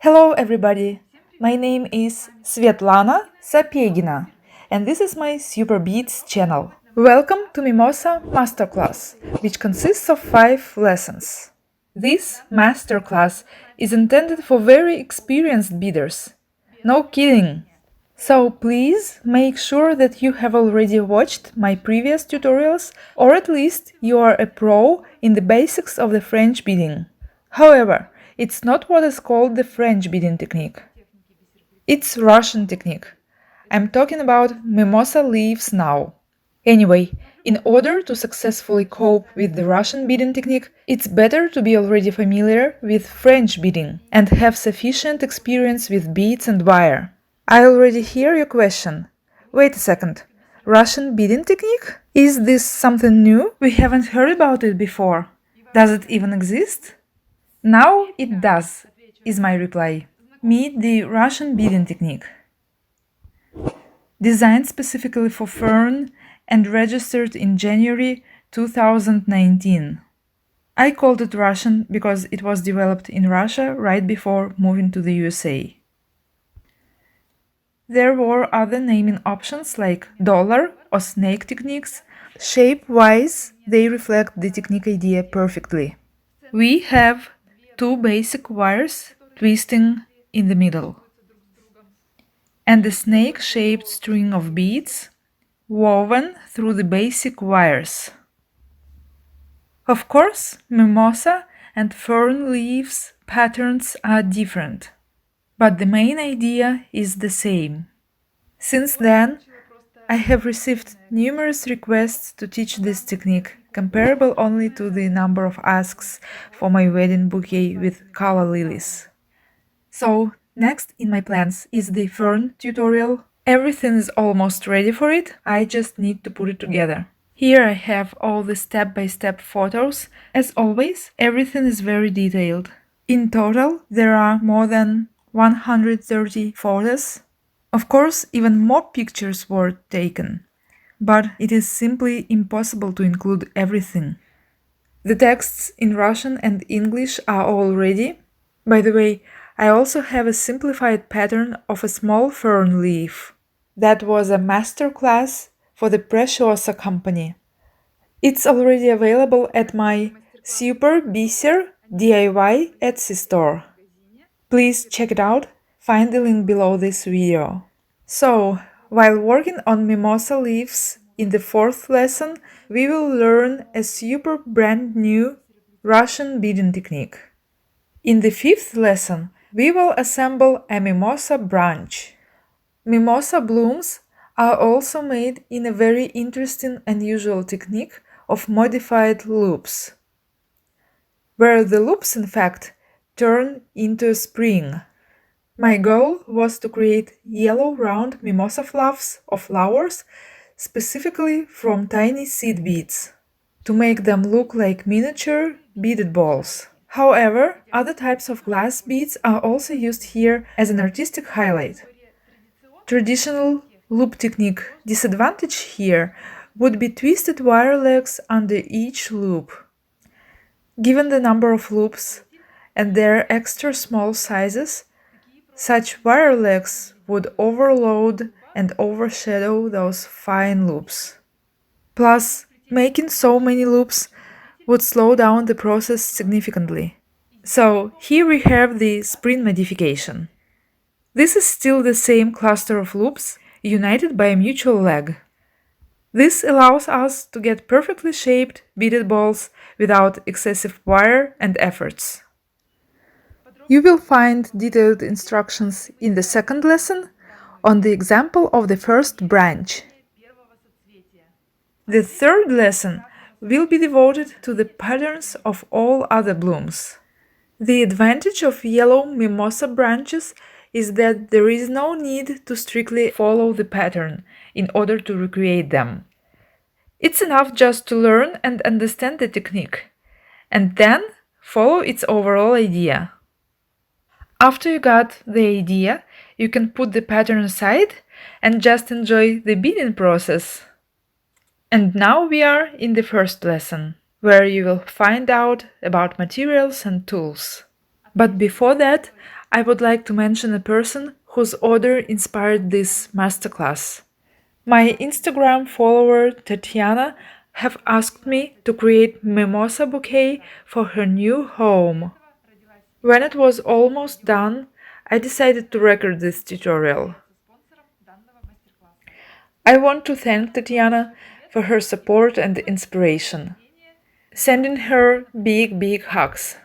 Hello everybody, my name is Svetlana Sapegina and this is my Super Beats channel. Welcome to Mimosa Masterclass, which consists of 5 lessons. This masterclass is intended for very experienced beaters. No kidding! So please make sure that you have already watched my previous tutorials or at least you are a pro in the basics of the French beating. However, it's not what is called the French beating technique. It's Russian technique. I'm talking about mimosa leaves now. Anyway, in order to successfully cope with the Russian beating technique, it's better to be already familiar with French beating and have sufficient experience with beats and wire. I already hear your question. Wait a second. Russian beating technique? Is this something new? We haven't heard about it before. Does it even exist? Now it does, is my reply. Meet the Russian beating technique. Designed specifically for Fern and registered in January 2019. I called it Russian because it was developed in Russia right before moving to the USA. There were other naming options like dollar or snake techniques. Shape-wise, they reflect the technique idea perfectly. We have 2 basic wires twisting in the middle, and a snake-shaped string of beads woven through the basic wires. Of course, mimosa and fern leaves patterns are different, but the main idea is the same. Since then, I have received numerous requests to teach this technique, comparable only to the number of asks for my wedding bouquet with calla lilies. So, next in my plans is the fern tutorial. Everything is almost ready for it, I just need to put it together. Here I have all the step-by-step photos. As always, everything is very detailed. In total, there are more than 130 photos. Of course, even more pictures were taken, but it is simply impossible to include everything. The texts in Russian and English are all ready. By the way, I also have a simplified pattern of a small fern leaf. That was a masterclass for the Preciosa company. It's already available at my Super Biser DIY Etsy store. Please check it out, find the link below this video. So, while working on mimosa leaves in the 4th lesson, we will learn a super brand new Russian beading technique. In the 5th lesson, we will assemble a mimosa branch. Mimosa blooms are also made in a very interesting unusual technique of modified loops, where the loops in fact turn into a spring. My goal was to create yellow round mimosa fluffs or flowers specifically from tiny seed beads, to make them look like miniature beaded balls. However, other types of glass beads are also used here as an artistic highlight. Traditional loop technique disadvantage here would be twisted wire legs under each loop. Given the number of loops and their extra small sizes, such wire legs would overload and overshadow those fine loops. Plus, making so many loops would slow down the process significantly. So, here we have the spring modification. This is still the same cluster of loops, united by a mutual leg. This allows us to get perfectly shaped beaded balls without excessive wire and efforts. You will find detailed instructions in the 2nd lesson on the example of the first branch. The 3rd lesson will be devoted to the patterns of all other blooms. The advantage of yellow mimosa branches is that there is no need to strictly follow the pattern in order to recreate them. It's enough just to learn and understand the technique, and then follow its overall idea. After you got the idea, you can put the pattern aside and just enjoy the beading process. And now we are in the 1st lesson, where you will find out about materials and tools. But before that, I would like to mention a person whose order inspired this masterclass. My Instagram follower Tatiana have asked me to create mimosa bouquet for her new home. When it was almost done, I decided to record this tutorial. I want to thank Tatiana for her support and inspiration. Sending her big hugs.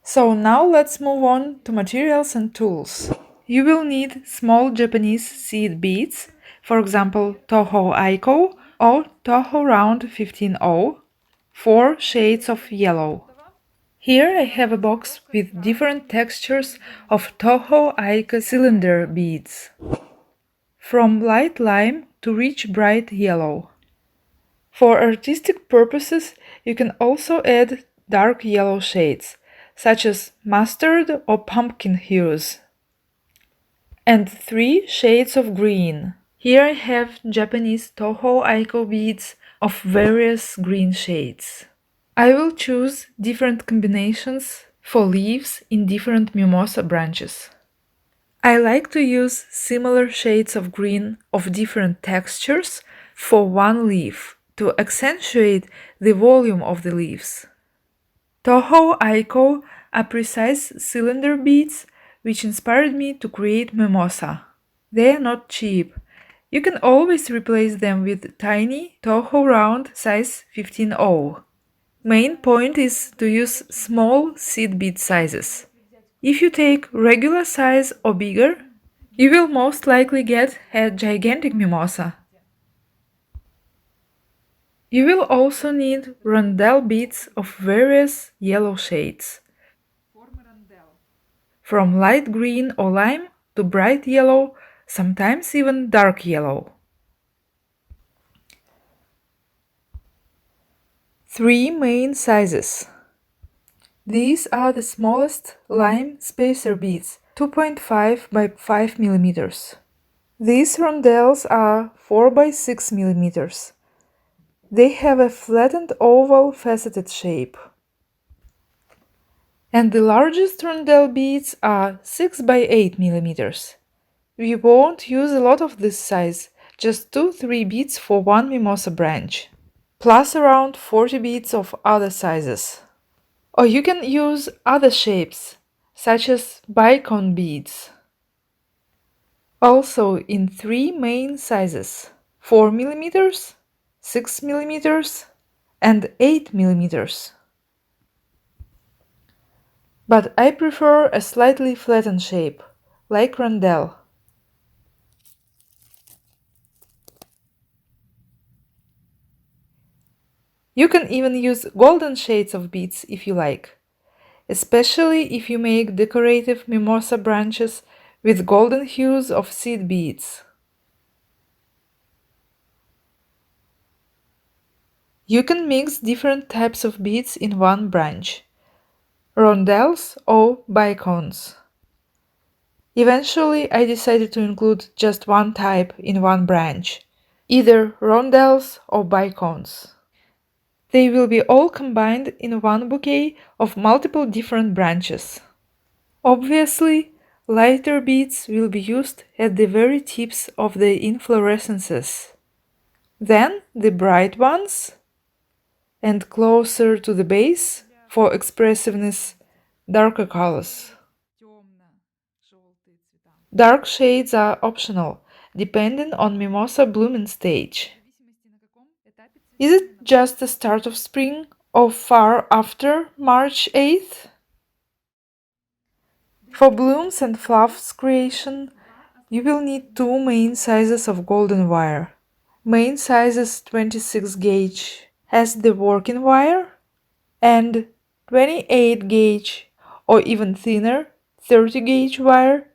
So now let's move on to materials and tools. You will need small Japanese seed beads, for example Toho Aiko or Toho Round 15O, 4 shades of yellow. Here I have a box with different textures of Toho Aiko cylinder beads, from light lime to rich bright yellow. For artistic purposes, you can also add dark yellow shades, such as mustard or pumpkin hues, and 3 shades of green. Here I have Japanese Toho Aiko beads of various green shades. I will choose different combinations for leaves in different mimosa branches. I like to use similar shades of green of different textures for one leaf to accentuate the volume of the leaves. Toho Aiko are precise cylinder beads which inspired me to create mimosa. They are not cheap. You can always replace them with tiny Toho round size 15O. Main point is to use small seed bead sizes. If you take regular size or bigger, you will most likely get a gigantic mimosa. You will also need rondelle beads of various yellow shades, from light green or lime to bright yellow, sometimes even dark yellow. 3 main sizes. These are the smallest lime spacer beads, 2.5 by 5 mm. These rondelles are 4 by 6 mm. They have a flattened oval faceted shape. And the largest rondelle beads are 6 by 8 mm. We won't use a lot of this size, just 2-3 beads for one mimosa branch, plus around 40 beads of other sizes. Or you can use other shapes, such as bicone beads. Also in 3 main sizes, 4 mm, 6 mm, and 8 mm. But I prefer a slightly flattened shape, like rondelle. You can even use golden shades of beads if you like, especially if you make decorative mimosa branches with golden hues of seed beads. You can mix different types of beads in one branch, rondelles or bicones. Eventually, I decided to include just one type in one branch, either rondelles or bicones. They will be all combined in one bouquet of multiple different branches. Obviously, lighter beads will be used at the very tips of the inflorescences. Then the bright ones, and closer to the base, for expressiveness, darker colors. Dark shades are optional, depending on mimosa blooming stage. Is it just the start of spring or far after March 8th? For blooms and fluffs creation, you will need 2 main sizes of golden wire. Main size is 26 gauge as the working wire, and 28 gauge or even thinner 30 gauge wire,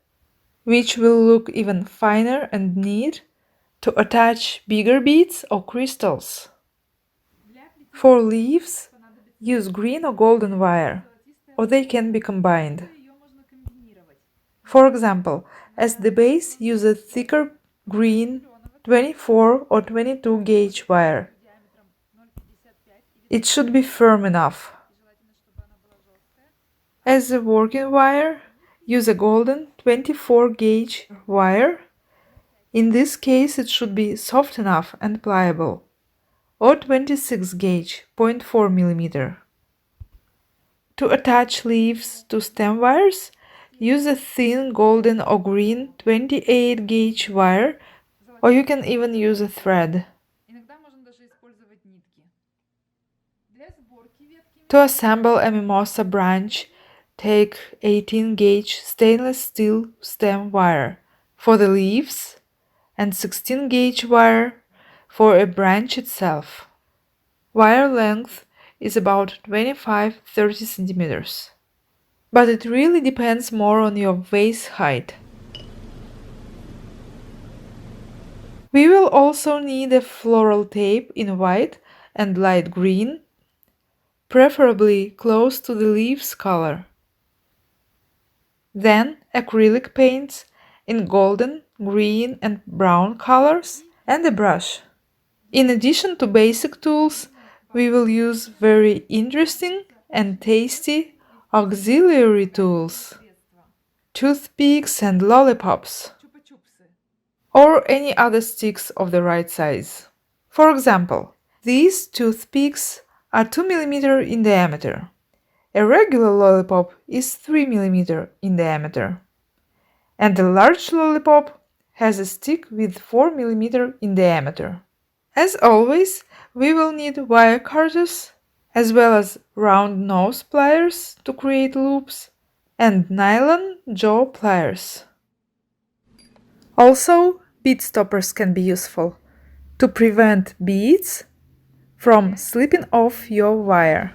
which will look even finer and neat to attach bigger beads or crystals. For leaves, use green or golden wire, or they can be combined. For example, as the base, use a thicker green 24 or 22 gauge wire. It should be firm enough. As a working wire, use a golden 24 gauge wire. In this case it should be soft enough and pliable, or 26 gauge 0.4 mm. To attach leaves to stem wires, use a thin golden or green 28 gauge wire, or you can even use a thread. To assemble a mimosa branch, take 18 gauge stainless steel stem wire for the leaves and 16 gauge wire for a branch itself. Wire length is about 25-30 centimeters. But it really depends more on your vase height. We will also need a floral tape in white and light green, preferably close to the leaves color. Then acrylic paints in golden, green and brown colors and a brush. In addition to basic tools, we will use very interesting and tasty auxiliary tools, toothpicks and lollipops, or any other sticks of the right size. For example, these toothpicks are 2 mm in diameter. A regular lollipop is 3 mm in diameter. And a large lollipop has a stick with 4 mm in diameter. As always, we will need wire cutters, as well as round nose pliers to create loops, and nylon jaw pliers. Also, bead stoppers can be useful to prevent beads from slipping off your wire.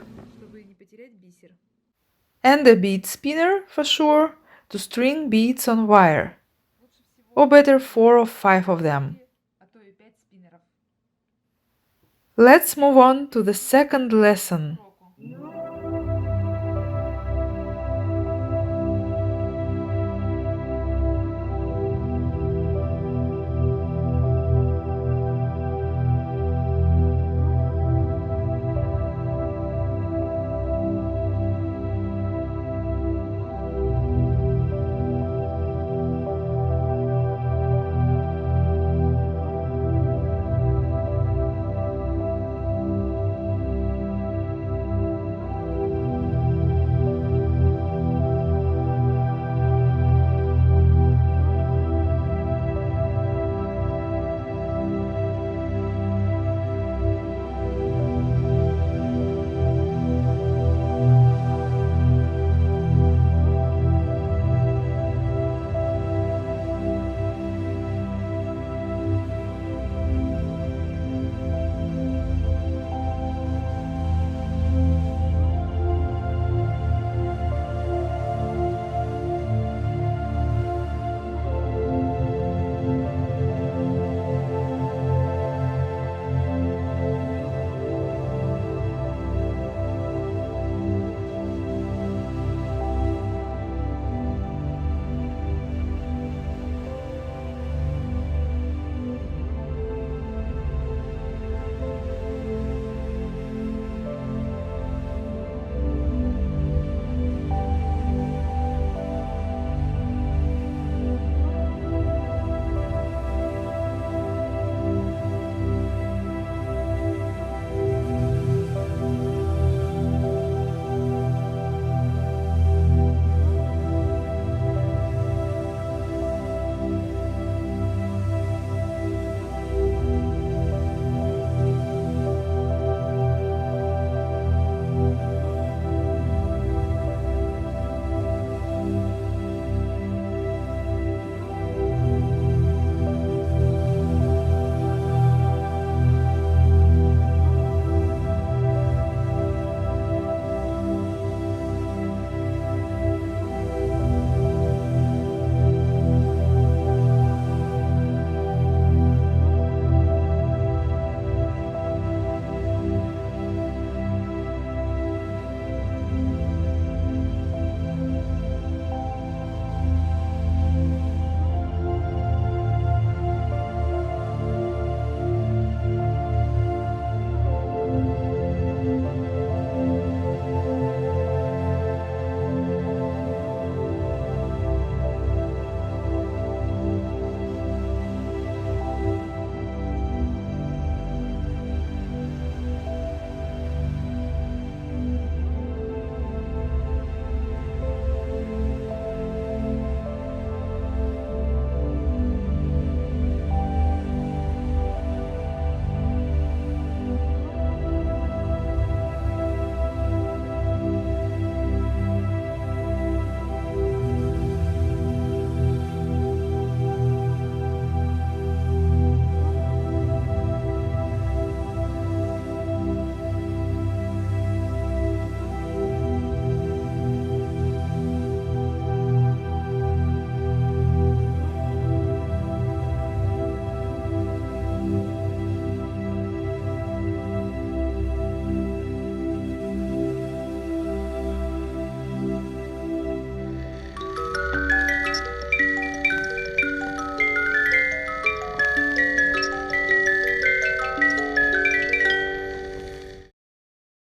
And a bead spinner, for sure, to string beads on wire, or better 4 or 5 of them. Let's move on to the second lesson.